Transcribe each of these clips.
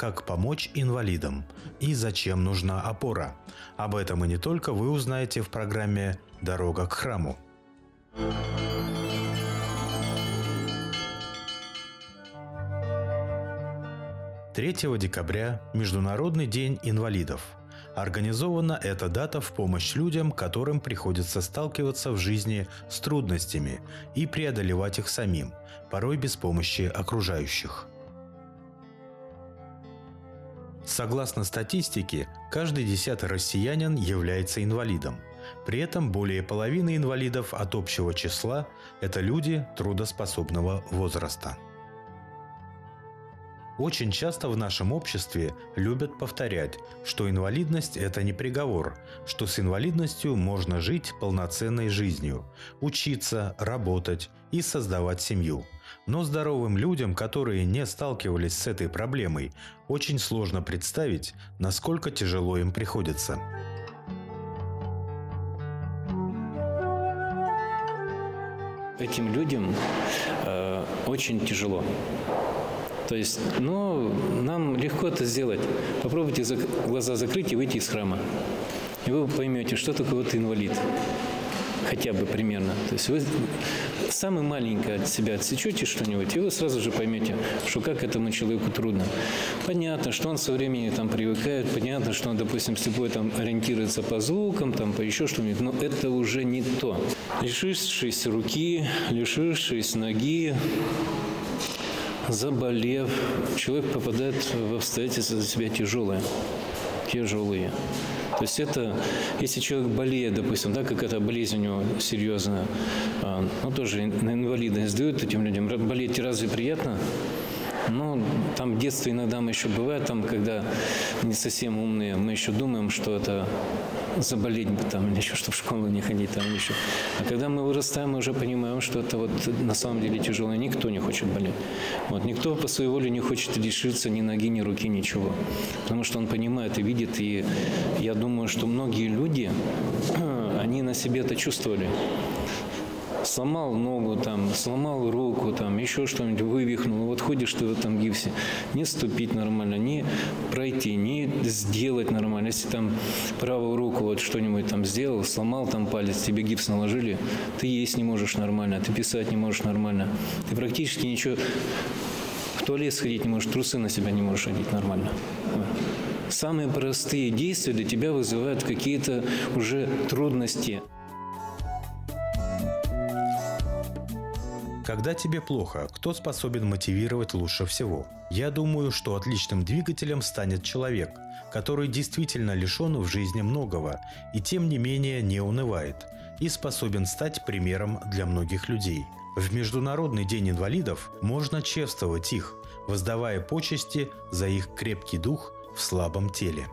как помочь инвалидам и зачем нужна опора. Об этом и не только вы узнаете в программе «Дорога к храму». «3 декабря – Международный день инвалидов». Организована эта дата в помощь людям, которым приходится сталкиваться в жизни с трудностями и преодолевать их самим, порой без помощи окружающих. Согласно статистике, каждый 10-й россиянин является инвалидом. При этом более половины инвалидов от общего числа – это люди трудоспособного возраста. Очень часто в нашем обществе любят повторять, что инвалидность – это не приговор, что с инвалидностью можно жить полноценной жизнью, учиться, работать и создавать семью. Но здоровым людям, которые не сталкивались с этой проблемой, очень сложно представить, насколько тяжело им приходится. Этим людям очень тяжело. То есть, нам легко это сделать. Попробуйте глаза закрыть и выйти из храма. И вы поймете, что такое вот инвалид. Хотя бы примерно. То есть вы самое маленькое от себя отсечете что-нибудь, и вы сразу же поймете, что как этому человеку трудно. Понятно, что он со временем там привыкает, понятно, что он, допустим, слепой там ориентируется по звукам, там по еще что-нибудь, но это уже не то. Лишившись руки, лишившись ноги, заболев, человек попадает в обстоятельства за себя тяжелые. То есть это, если человек болеет, допустим, какая-то болезнь у него серьезная, тоже на инвалидность дают этим людям. Болеть разве приятно? Там в детстве иногда мы еще бывает, когда не совсем умные, мы еще думаем, что это заболеть или еще, чтобы в школу не ходить еще. А когда мы вырастаем, мы уже понимаем, что это на самом деле тяжело. Никто не хочет болеть. Никто по своей воле не хочет лишиться ни ноги, ни руки, ничего. Потому что он понимает и видит. И я думаю, что многие люди, они на себе это чувствовали. Сломал ногу, сломал руку, еще что-нибудь вывихнул. Ходишь ты в этом гипсе. Не ступить нормально, не пройти, не сделать нормально. Если правую руку что-нибудь сделал, сломал палец, тебе гипс наложили, ты есть не можешь нормально, ты писать не можешь нормально. Ты практически ничего... В туалет сходить не можешь, трусы на себя не можешь одеть нормально. Самые простые действия для тебя вызывают какие-то уже трудности. Когда тебе плохо, кто способен мотивировать лучше всего? Я думаю, что отличным двигателем станет человек, который действительно лишен в жизни многого и тем не менее не унывает и способен стать примером для многих людей. В Международный день инвалидов можно чествовать их, воздавая почести за их крепкий дух в слабом теле.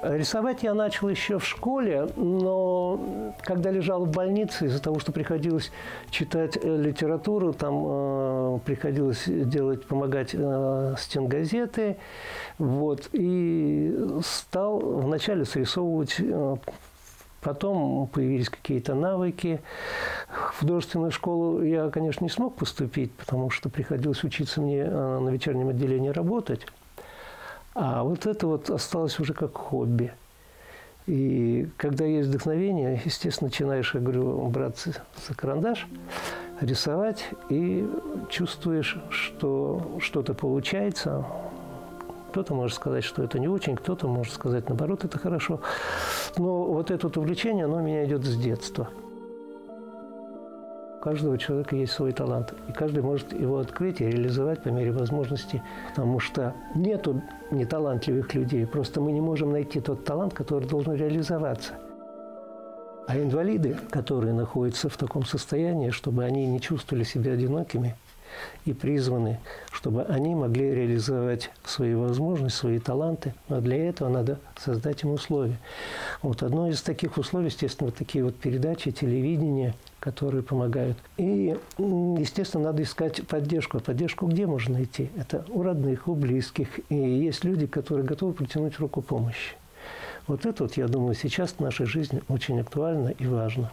Рисовать я начал еще в школе, но когда лежал в больнице, из-за того, что приходилось читать литературу, приходилось помогать стенгазеты, и стал вначале срисовывать, потом появились какие-то навыки. В художественную школу я, конечно, не смог поступить, потому что приходилось учиться мне на вечернем отделении работать. А это осталось уже как хобби. И когда есть вдохновение, естественно, начинаешь, я говорю, браться за карандаш, рисовать, и чувствуешь, что что-то получается. Кто-то может сказать, что это не очень, кто-то может сказать, наоборот, это хорошо. Но это увлечение, оно у меня идет с детства. У каждого человека есть свой талант, и каждый может его открыть и реализовать по мере возможности, потому что нету неталантливых людей, просто мы не можем найти тот талант, который должен реализоваться. А инвалиды, которые находятся в таком состоянии, чтобы они не чувствовали себя одинокими, и призваны, чтобы они могли реализовать свои возможности, свои таланты. Но для этого надо создать им условия. Одно из таких условий, естественно, такие передачи, телевидение, которые помогают. И, естественно, надо искать поддержку. А поддержку где можно найти? Это у родных, у близких. И есть люди, которые готовы протянуть руку помощи. Вот это, вот, я думаю, сейчас в нашей жизни очень актуально и важно.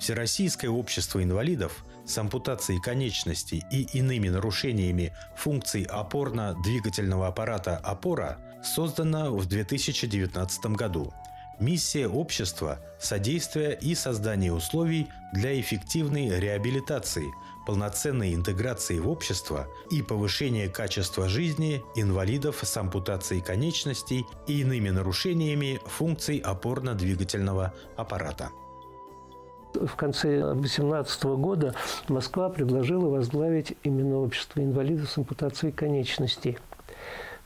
Всероссийское общество инвалидов с ампутацией конечностей и иными нарушениями функций опорно-двигательного аппарата «Опора» создано в 2019 году. Миссия общества – содействие и создание условий для эффективной реабилитации, полноценной интеграции в общество и повышения качества жизни инвалидов с ампутацией конечностей и иными нарушениями функций опорно-двигательного аппарата. В конце 2018 года Москва предложила возглавить именно общество инвалидов с ампутацией конечностей.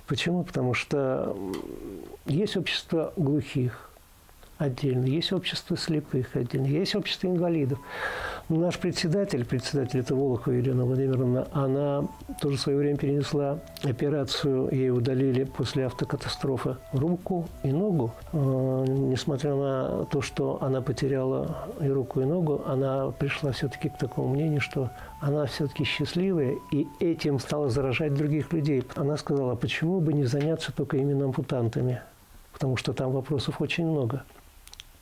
Почему? Потому что есть общество глухих отдельно, есть общество слепых отдельно, есть общество инвалидов. Но наш председатель это Волохова Елена Владимировна, она тоже в свое время перенесла операцию, ей удалили после автокатастрофы руку и ногу. Несмотря на то, что она потеряла и руку, и ногу, она пришла все-таки к такому мнению, что она все-таки счастливая, и этим стала заражать других людей. Она сказала, почему бы не заняться только именно ампутантами, потому что там вопросов очень много.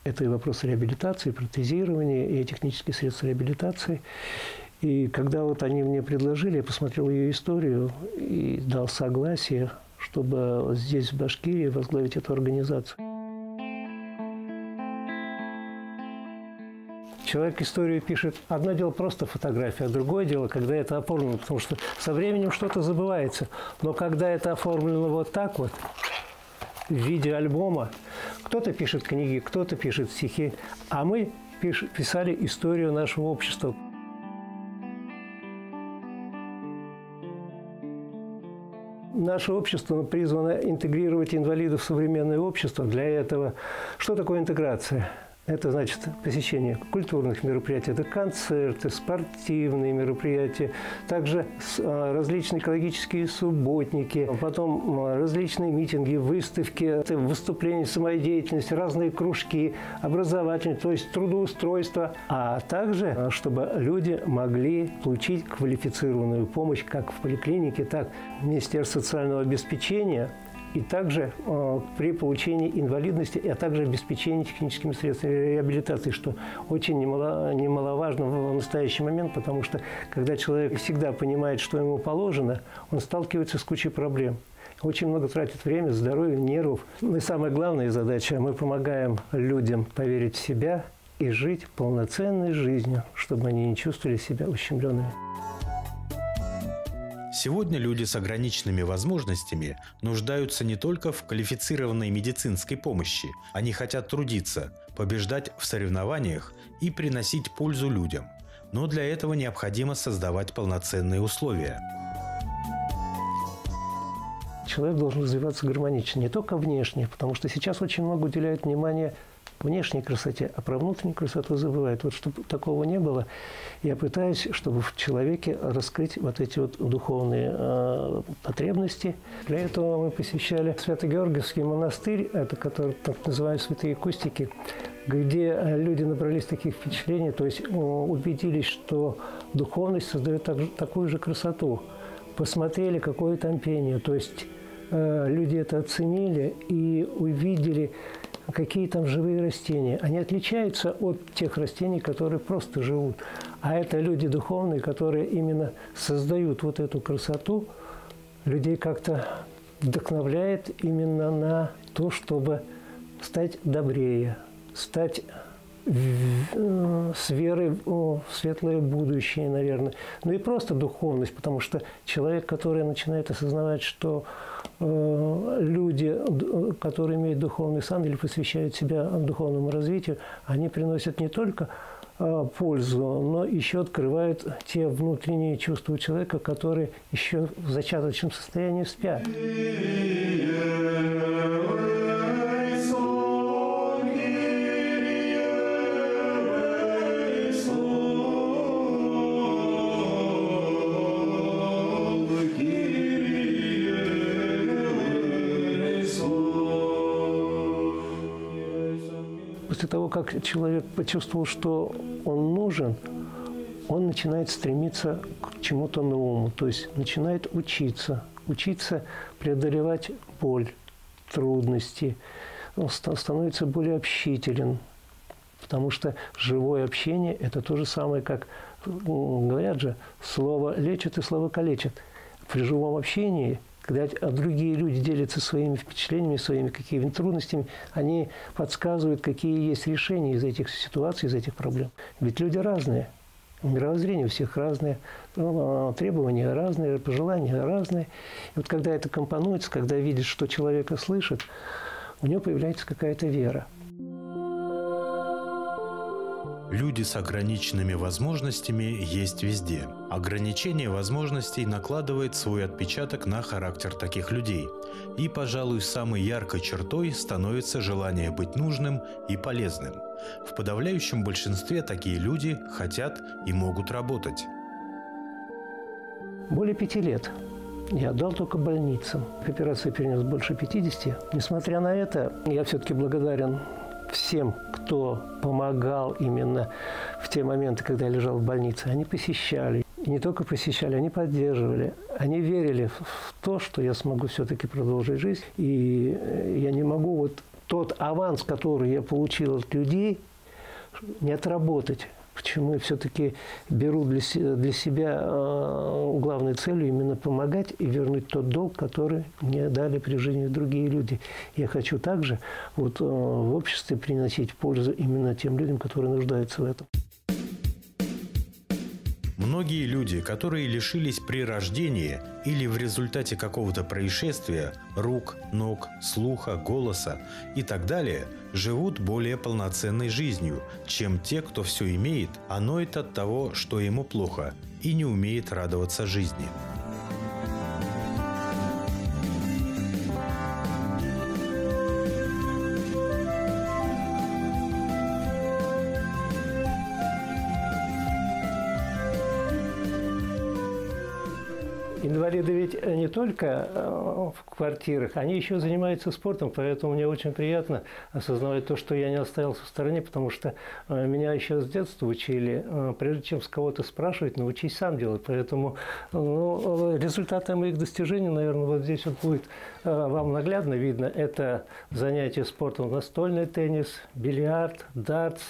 Это и вопросы реабилитации, протезирования, и технические средства реабилитации. И когда вот они мне предложили, я посмотрел ее историю и дал согласие, чтобы здесь, в Башкирии, возглавить эту организацию. Человек историю пишет. Одно дело просто фотография, а другое дело, когда это оформлено, потому что со временем что-то забывается. Но когда это оформлено вот так вот, в виде альбома, кто-то пишет книги, кто-то пишет стихи, а мы писали историю нашего общества. Наше общество призвано интегрировать инвалидов в современное общество. Для этого что такое интеграция? Это значит посещение культурных мероприятий, это концерты, спортивные мероприятия, также различные экологические субботники, потом различные митинги, выставки, выступления, самодеятельность, разные кружки, образовательные, то есть трудоустройство, а также, чтобы люди могли получить квалифицированную помощь как в поликлинике, так в Министерстве социального обеспечения, и также при получении инвалидности, а также обеспечении техническими средствами реабилитации, что очень немаловажно в настоящий момент, потому что когда человек всегда понимает, что ему положено, он сталкивается с кучей проблем. Очень много тратит время, здоровья, нервов. И самая главная задача – мы помогаем людям поверить в себя и жить полноценной жизнью, чтобы они не чувствовали себя ущемленными. Сегодня люди с ограниченными возможностями нуждаются не только в квалифицированной медицинской помощи. Они хотят трудиться, побеждать в соревнованиях и приносить пользу людям. Но для этого необходимо создавать полноценные условия. Человек должен развиваться гармонично, не только внешне, потому что сейчас очень много уделяют внимания внешней красоте, а про внутреннюю красоту забывают. Вот чтобы такого не было, я пытаюсь, чтобы в человеке раскрыть вот эти вот духовные потребности. Для этого мы посещали Свято-Георгиевский монастырь, это который так называют Святые Кустики, где люди набрались таких впечатлений, то есть убедились, что духовность создает такую же красоту. Посмотрели, какое там пение, то есть люди это оценили и увидели, какие там живые растения. Они отличаются от тех растений, которые просто живут. А это люди духовные, которые именно создают вот эту красоту. Людей как-то вдохновляет именно на то, чтобы стать добрее, стать с верой в светлое будущее, наверное. Ну и просто духовность, потому что человек, который начинает осознавать, что люди, которые имеют духовный сан или посвящают себя духовному развитию, они приносят не только пользу, но еще открывают те внутренние чувства у человека, которые еще в зачаточном состоянии спят. После того, как человек почувствовал, что он нужен, он начинает стремиться к чему-то новому, то есть начинает учиться преодолевать боль, трудности, он становится более общителен. Потому что живое общение – это то же самое, как, говорят же, слово лечит и слово калечит. При живом общении, когда другие люди делятся своими впечатлениями, своими какими-то трудностями, они подсказывают, какие есть решения из этих ситуаций, из этих проблем. Ведь люди разные. Мировоззрение у всех разное, требования разные, пожелания разные. И вот когда это компонуется, когда видишь, что человека слышит, у него появляется какая-то вера. Люди с ограниченными возможностями есть везде. Ограничение возможностей накладывает свой отпечаток на характер таких людей. И, пожалуй, самой яркой чертой становится желание быть нужным и полезным. В подавляющем большинстве такие люди хотят и могут работать. Более 5 лет я отдал только больницам. К операции перенес больше 50. Несмотря на это, я все-таки благодарен всем, кто помогал именно в те моменты, когда я лежал в больнице. Они посещали. И не только посещали, они поддерживали. Они верили в то, что я смогу все-таки продолжить жизнь. И я не могу вот тот аванс, который я получил от людей, не отработать. Почему я все-таки беру для себя главной целью именно помогать и вернуть тот долг, который мне дали при жизни другие люди. Я хочу также вот, в обществе приносить пользу именно тем людям, которые нуждаются в этом. Многие люди, которые лишились при рождении или в результате какого-то происшествия рук, ног, слуха, голоса и так далее, живут более полноценной жизнью, чем те, кто все имеет, а ноет от того, что ему плохо, и не умеет радоваться жизни. Инвалиды ведь не только в квартирах, они еще занимаются спортом, поэтому мне очень приятно осознавать то, что я не остался в стороне, потому что меня еще с детства учили, прежде чем с кого-то спрашивать, научись сам делать. Поэтому результаты моих достижений, наверное, вот здесь вот будет вам наглядно видно. Это занятия спортом: настольный теннис, бильярд, дартс,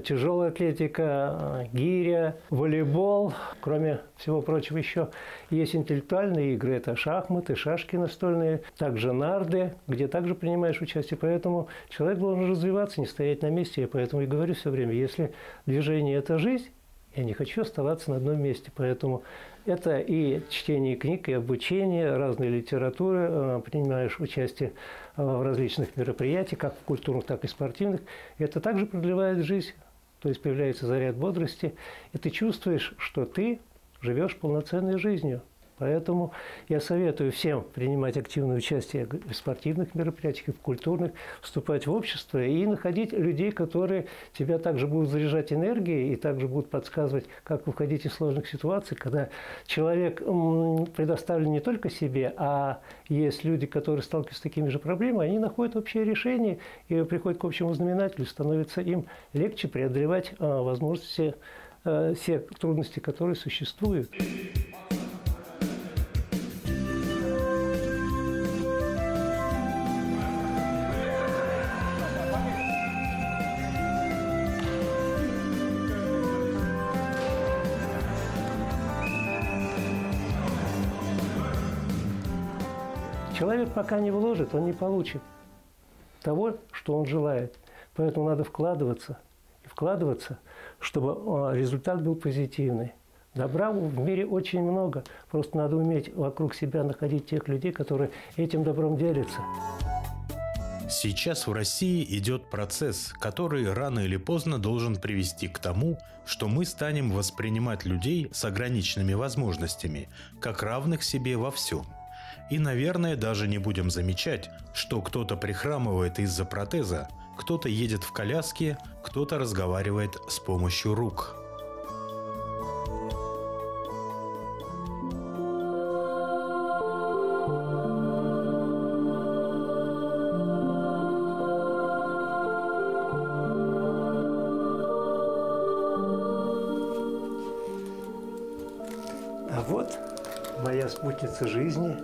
тяжелая атлетика, гиря, волейбол. Кроме всего прочего, еще есть интеллектуальные игры. Это шахматы, шашки настольные, также нарды, где также принимаешь участие. Поэтому человек должен развиваться, не стоять на месте. Я поэтому и говорю все время, если движение – это жизнь, я не хочу оставаться на одном месте. Поэтому это и чтение книг, и обучение, разной литературы, принимаешь участие в различных мероприятиях, как в культурных, так и спортивных. Это также продлевает жизнь, то есть появляется заряд бодрости, и ты чувствуешь, что ты живешь полноценной жизнью. Поэтому я советую всем принимать активное участие в спортивных мероприятиях, и в культурных, вступать в общество и находить людей, которые тебя также будут заряжать энергией и также будут подсказывать, как выходить из сложных ситуаций, когда человек предоставлен не только себе, а есть люди, которые сталкиваются с такими же проблемами, они находят общее решение и приходят к общему знаменателю, становится им легче преодолевать возможности, все трудности, которые существуют. Человек пока не вложит, он не получит того, что он желает. Поэтому надо вкладываться, чтобы результат был позитивный. Добра в мире очень много. Просто надо уметь вокруг себя находить тех людей, которые этим добром делятся. Сейчас в России идет процесс, который рано или поздно должен привести к тому, что мы станем воспринимать людей с ограниченными возможностями как равных себе во всем. И, наверное, даже не будем замечать, что кто-то прихрамывает из-за протеза, кто-то едет в коляске, кто-то разговаривает с помощью рук. А вот моя спутница жизни,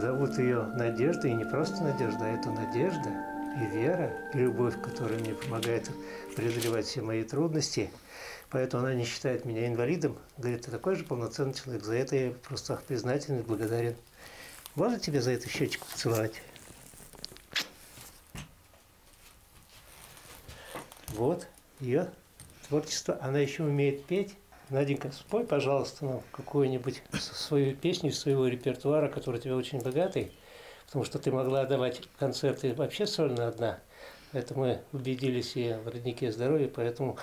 Зовут ее Надежда, и не просто Надежда, а это надежда и вера, и любовь, которая мне помогает преодолевать все мои трудности. Поэтому она не считает меня инвалидом. Говорит, ты такой же полноценный человек. За это я просто признателен и благодарен. Можно тебе за эту щечку поцеловать? Вот ее творчество. Она еще умеет петь. Наденька, спой, пожалуйста, нам какую-нибудь свою песню из своего репертуара, который у тебя очень богатый, потому что ты могла давать концерты вообще сольно одна. Это мы убедились и в роднике здоровья, поэтому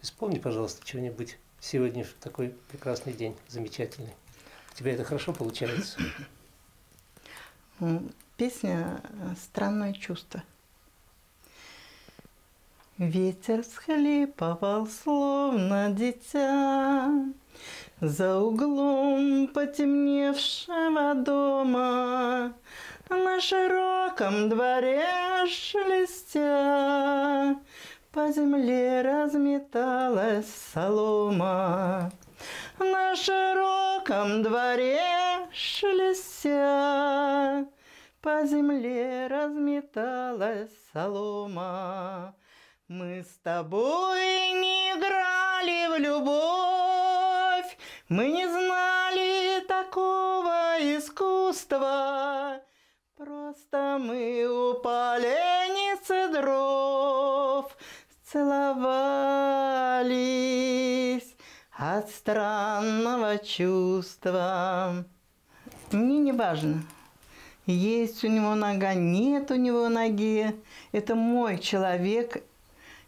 исполни, пожалуйста, что-нибудь сегодня в такой прекрасный день, замечательный. У тебя это хорошо получается? Песня «Странное чувство». Ветер схлипывал, словно дитя, за углом потемневшего дома, на широком дворе шелестя, по земле разметалась солома. На широком дворе шелестя, по земле разметалась солома. Мы с тобой не играли в любовь, мы не знали такого искусства. Просто мы у поленницы дров целовались от странного чувства. Мне не важно, есть у него нога, нет у него ноги. Это мой человек,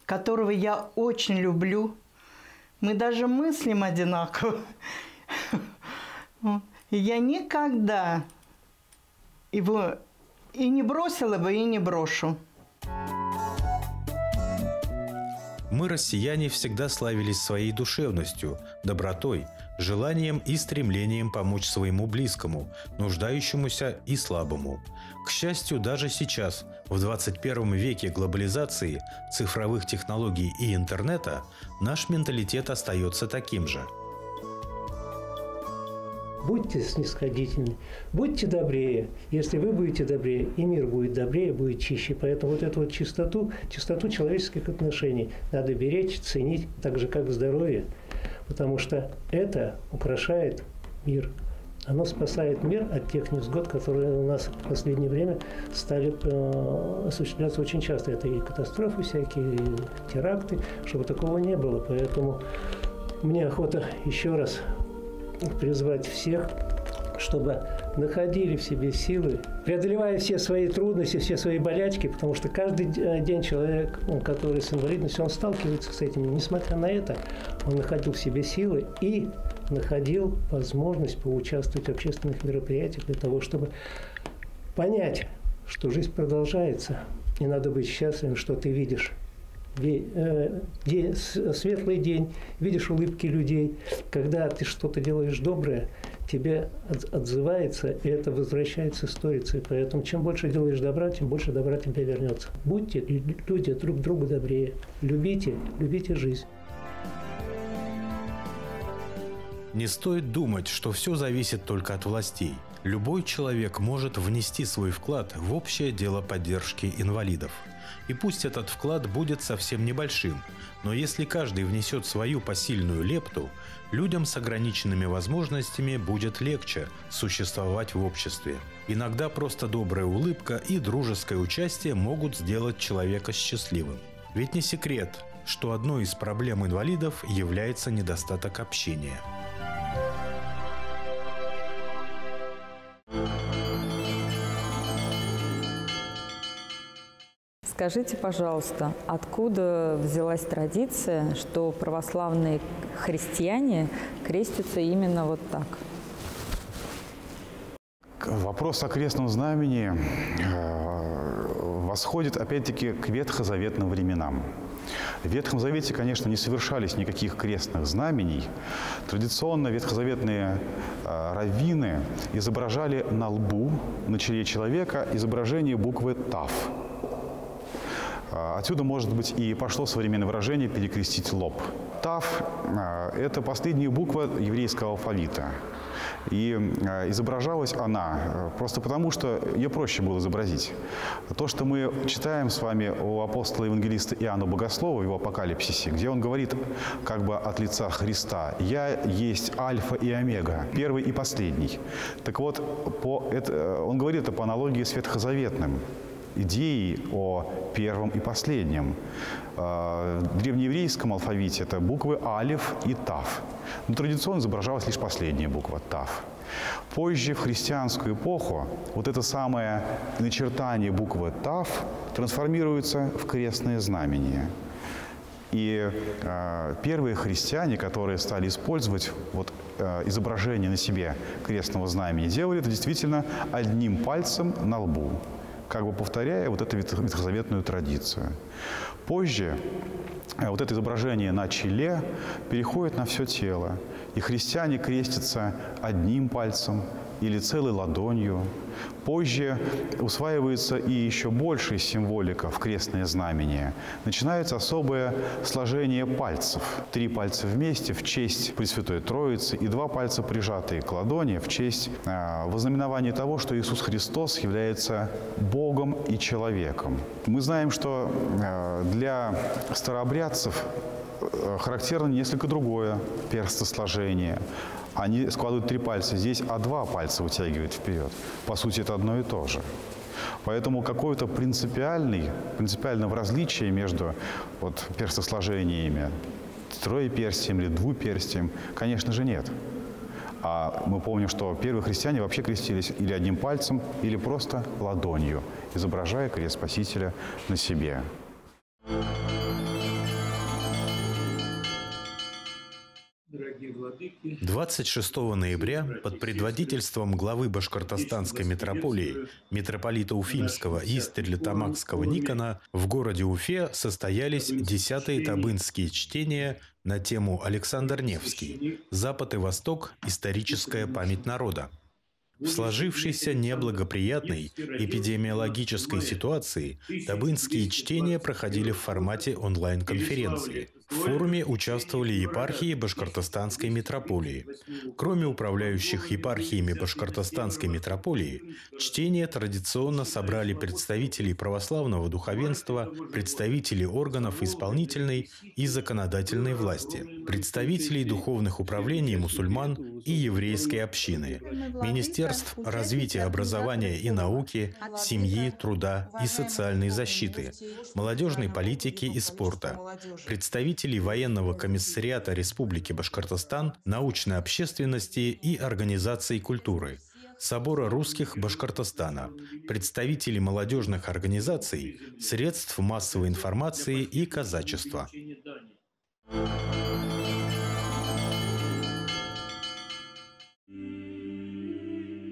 которого я очень люблю. Мы даже мыслим одинаково. Я никогда его и не бросила бы, и не брошу. Мы, россияне, всегда славились своей душевностью, добротой, желанием и стремлением помочь своему близкому, нуждающемуся и слабому. К счастью, даже сейчас, в 21 веке глобализации, цифровых технологий и интернета, наш менталитет остается таким же. Будьте снисходительны, будьте добрее. Если вы будете добрее, и мир будет добрее, будет чище. Поэтому вот эту вот чистоту человеческих отношений надо беречь, ценить, так же, как здоровье. Потому что это украшает мир. Оно спасает мир от тех невзгод, которые у нас в последнее время стали осуществляться очень часто. Это и катастрофы всякие, и теракты, чтобы такого не было. Поэтому мне охота еще раз призвать всех, чтобы находили в себе силы, преодолевая все свои трудности, все свои болячки, потому что каждый день человек, который с инвалидностью, он сталкивается с этим. Несмотря на это, он находил в себе силы и находил возможность поучаствовать в общественных мероприятиях для того, чтобы понять, что жизнь продолжается, и надо быть счастливым, что ты видишь светлый день, видишь улыбки людей. Когда ты что-то делаешь доброе, тебе отзывается, и это возвращается сторицей. Поэтому чем больше делаешь добра, тем больше добра тебе вернется. Будьте люди друг другу добрее. Любите жизнь. Не стоит думать, что все зависит только от властей. Любой человек может внести свой вклад в общее дело поддержки инвалидов. И пусть этот вклад будет совсем небольшим, но если каждый внесет свою посильную лепту, людям с ограниченными возможностями будет легче существовать в обществе. Иногда просто добрая улыбка и дружеское участие могут сделать человека счастливым. Ведь не секрет, что одной из проблем инвалидов является недостаток общения. Скажите, пожалуйста, откуда взялась традиция, что православные христиане крестятся именно вот так? Вопрос о крестном знамени восходит, опять-таки, к ветхозаветным временам. В Ветхом Завете, конечно, не совершались никаких крестных знамений. Традиционно ветхозаветные раввины изображали на лбу, на челе человека изображение буквы «Тав». Отсюда, может быть, и пошло современное выражение «перекрестить лоб». Тав – это последняя буква еврейского алфавита. И изображалась она просто потому, что ее проще было изобразить. То, что мы читаем с вами у апостола-евангелиста Иоанна Богослова в его апокалипсисе, где он говорит как бы от лица Христа: «Я есть Альфа и Омега, первый и последний». Так вот, он говорит это по аналогии с ветхозаветным идеей о первом и последнем. В древнееврейском алфавите это буквы алиф и тав. Но традиционно изображалась лишь последняя буква тав. Позже, в христианскую эпоху, вот это самое начертание буквы тав трансформируется в крестное знамение. И первые христиане, которые стали использовать изображение на себе крестного знамени, делали это действительно одним пальцем на лбу, как бы повторяя вот эту ветхозаветную традицию. Позже вот это изображение на челе переходит на все тело, и христиане крестятся одним пальцем или целой ладонью. Позже усваивается и еще большая символика в крестное знамение. Начинается особое сложение пальцев. 3 пальца вместе в честь Пресвятой Троицы и 2 пальца, прижатые к ладони, в честь вознаменования того, что Иисус Христос является Богом и человеком. Мы знаем, что для старообрядцев характерно несколько другое перстосложение. Они складывают 3 пальца здесь, а 2 пальца вытягивают вперед. По сути, это одно и то же. Поэтому какое-то принципиального различия между перстосложениями, троеперстием или двуперстием, конечно же, нет. А мы помним, что первые христиане вообще крестились или одним пальцем, или просто ладонью, изображая крест Спасителя на себе. 26 ноября под предводительством главы Башкортостанской митрополии, митрополита Уфимского и Стерлитамакского Никона, в городе Уфе состоялись 10-е табынские чтения на тему «Александр Невский. Запад и Восток. Историческая память народа». В сложившейся неблагоприятной эпидемиологической ситуации табынские чтения проходили в формате онлайн-конференции. В форуме участвовали епархии Башкортостанской митрополии. Кроме управляющих епархиями Башкортостанской митрополии, чтения традиционно собрали представителей православного духовенства, представителей органов исполнительной и законодательной власти, представителей духовных управлений мусульман и еврейской общины, министерств развития образования и науки, семьи, труда и социальной защиты, молодежной политики и спорта, представителей военного комиссариата Республики Башкортостан, научной общественности и организаций культуры, Собора русских Башкортостана, представителей молодежных организаций, средств массовой информации и казачества.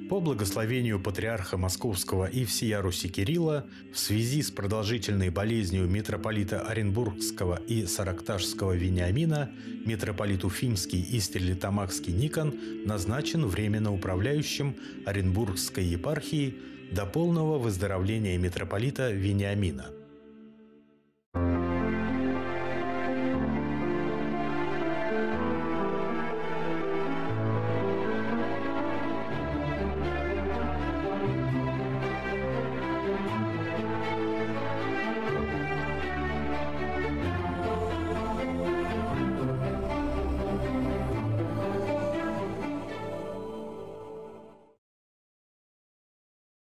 По благословению патриарха Московского и всея Руси Кирилла в связи с продолжительной болезнью митрополита Оренбургского и Саракташского Вениамина митрополит Уфимский и Стерлитамакский Никон назначен временно управляющим Оренбургской епархии до полного выздоровления митрополита Вениамина.